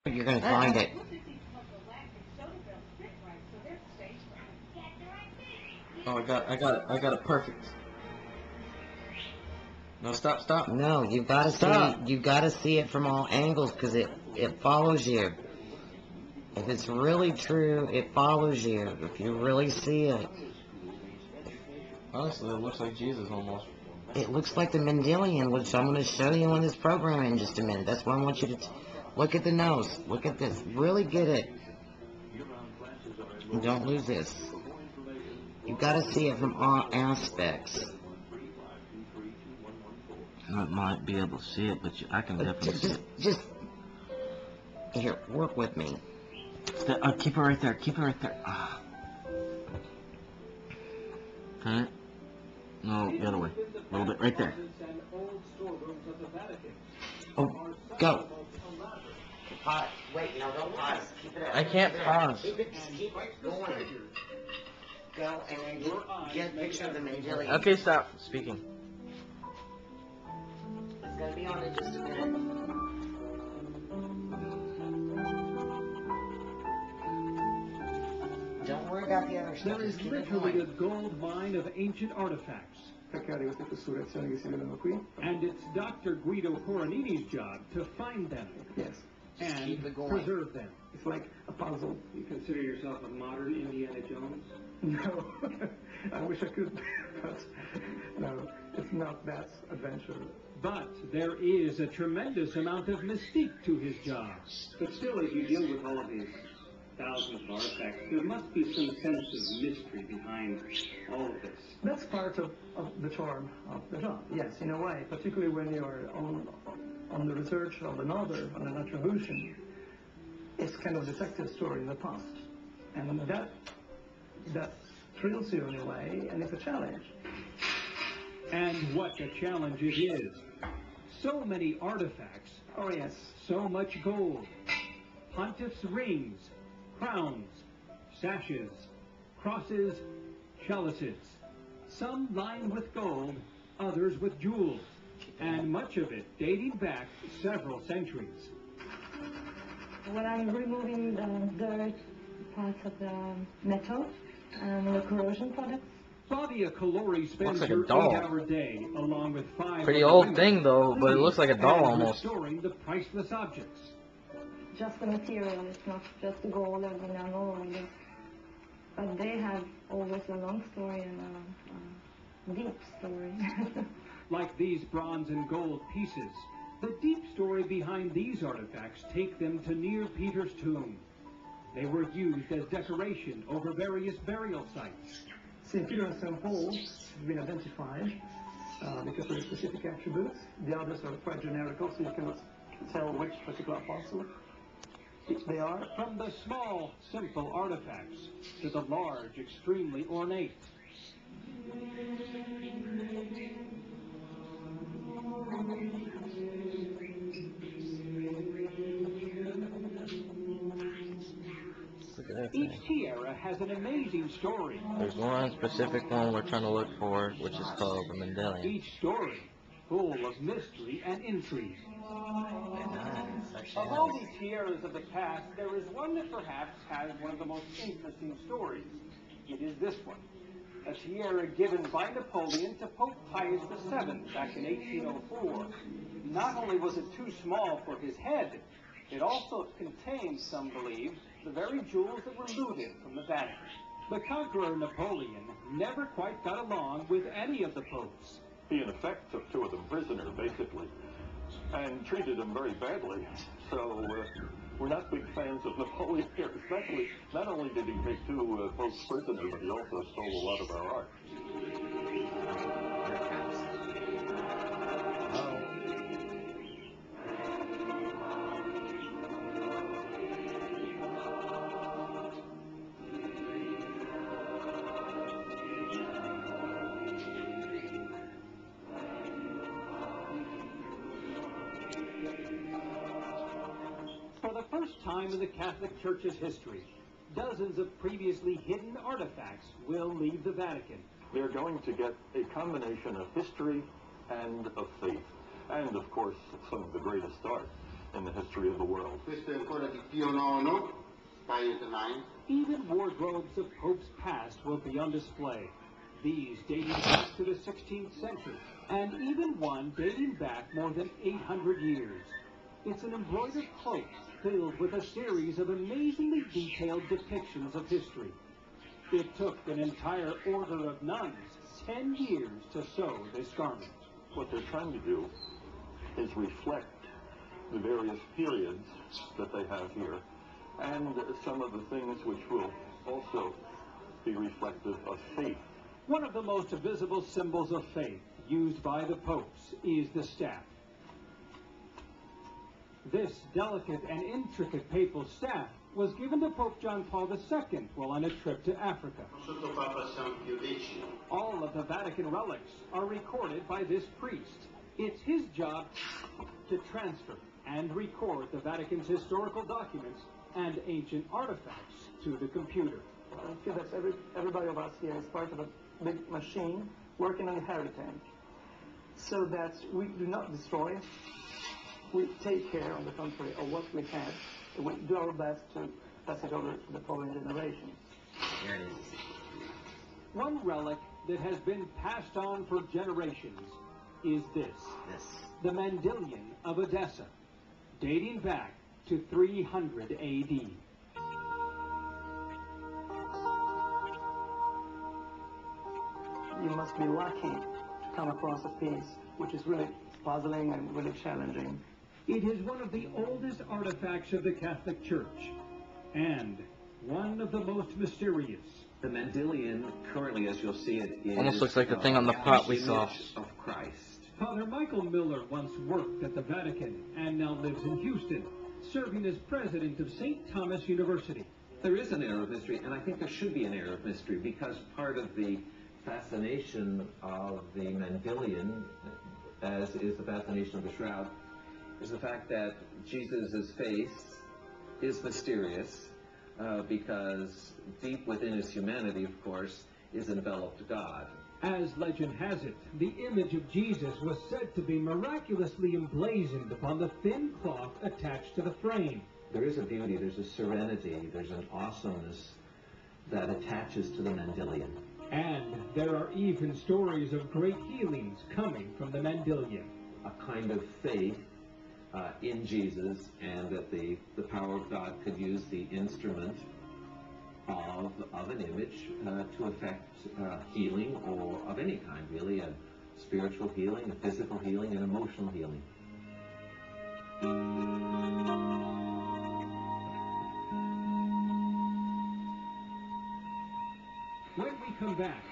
You're gonna find it. Oh, I got it perfect. No, stop. No, you've got to Stop. see. You've got to see it from all angles because it follows you. If it's really true, it follows you. If you really see it, Honestly, it looks like Jesus almost. it looks like the mandilian, which I'm going to show you on this program in just a minute. That's why I want you to look at the nose. Look at this. Really get it. And don't lose this. You've got to see it from all aspects. I might be able to see it, but I can definitely see it. Just here, work with me. Keep it right there. Keep it right there. Ah. Okay. No, the other way. A little bit right there. Oh, go. Pause. Wait, no, don't pause. Keep it up. I can't pause. Keep it going. Go and then get a picture of the mandilian. Okay, stop speaking. It's gonna be on in just a minute. Don't worry about the other stuff. There is Just keep it literally a going. gold mine of ancient artifacts. And it's Dr. Guido Coronini's job to find them. Yes. And keep it going. preserve them. It's like a puzzle. You consider yourself a modern Indiana Jones? No. I wish I could, but no, it's not that adventure. But there is a tremendous amount of mystique to his job. But still, as you deal with all of these thousands of artifacts, there must be some sense of mystery behind all of this. That's part of the charm of the job, yes, in a way, particularly when you're on the research of another, on an attribution. It's kind of detective story in the past. And that thrills you in a way, and it's a challenge. And what a challenge it is. So many artifacts. Oh, yes. So much gold. Pontiff's rings, crowns, sashes, crosses, chalices. Some lined with gold, others with jewels, and much of it dating back several centuries. When I'm removing the dirt, parts of the metal, and the corrosion products. Fabia Calori spends Looks like a her doll. 8-hour day along with 5 Pretty other old women, thing though, but it looks like a doll and almost. restoring the priceless objects. Just the material, it's not just the gold and the enamel. But they have always a long story and a deep story. Like these bronze and gold pieces, the deep story behind these artifacts take them to near Peter's tomb. They were used as decoration over various burial sites. St. Peter and St. Paul have been identified because of specific attributes. The others are quite generical, so you cannot tell which particular apostle they are. From the small, simple artifacts to the large, extremely ornate. Look at that Each thing. tiara has an amazing story. There's one specific one we're trying to look for, which is called the mandilian. Each story full of mystery and intrigue. Of all these tiaras of the past, there is one that perhaps has one of the most interesting stories. It is this one. A tiara given by Napoleon to Pope Pius VII back in 1804. Not only was it too small for his head, it also contained, some believe, the very jewels that were looted from the Vatican. The conqueror Napoleon never quite got along with any of the popes. He, in effect, took two of them prisoner, basically, and treated them very badly. So we're not big fans of Napoleon here, especially, not only did he take two folks prisoner, but he also stole a lot of our art. For the first time in the Catholic Church's history, dozens of previously hidden artifacts will leave the Vatican. They're going to get a combination of history and of faith, and, of course, some of the greatest art in the history of the world. Questo è ancora di Pio IX, Pius IX. Even wardrobes of popes past will be on display. These dating back to the 16th century, and even one dating back more than 800 years. It's an embroidered cloak filled with a series of amazingly detailed depictions of history. It took an entire order of nuns 10 years to sew this garment. What they're trying to do is reflect the various periods that they have here, and some of the things which will also be reflective of faith. One of the most visible symbols of faith used by the popes is the staff. This delicate and intricate papal staff was given to Pope John Paul II while on a trip to Africa. All of the Vatican relics are recorded by this priest. It's his job to transfer and record the Vatican's historical documents and ancient artifacts to the computer. I feel that everybody of us here is part of a big machine working on a heritage, so that we do not destroy. We take care, on the contrary, of what we have, and we do our best to pass it over to the following generations. Here it is. One relic that has been passed on for generations is this, the mandilian of Odessa, dating back to 300 AD. You must be lucky to come across a piece which is really puzzling and really challenging. It is one of the oldest artifacts of the Catholic Church, and one of the most mysterious. The mandilian, currently, as you'll see it, is Almost looks like the thing on the pot we saw. Of Christ. Father Michael Miller once worked at the Vatican and now lives in Houston, serving as president of St. Thomas University. There is an air of mystery, and I think there should be an air of mystery, because part of the fascination of the mandilian, as is the fascination of the shroud, is the fact that Jesus' face is mysterious, because deep within his humanity, of course, is enveloped God. As legend has it, the image of Jesus was said to be miraculously emblazoned upon the thin cloth attached to the frame. There is a beauty, there's a serenity, there's an awesomeness that attaches to the mandilian. And there are even stories of great healings coming from the mandilian. A kind of faith in Jesus, and that the power of God could use the instrument of an image to affect healing, or of any kind, really, a spiritual healing, a physical healing, an emotional healing. When we come back,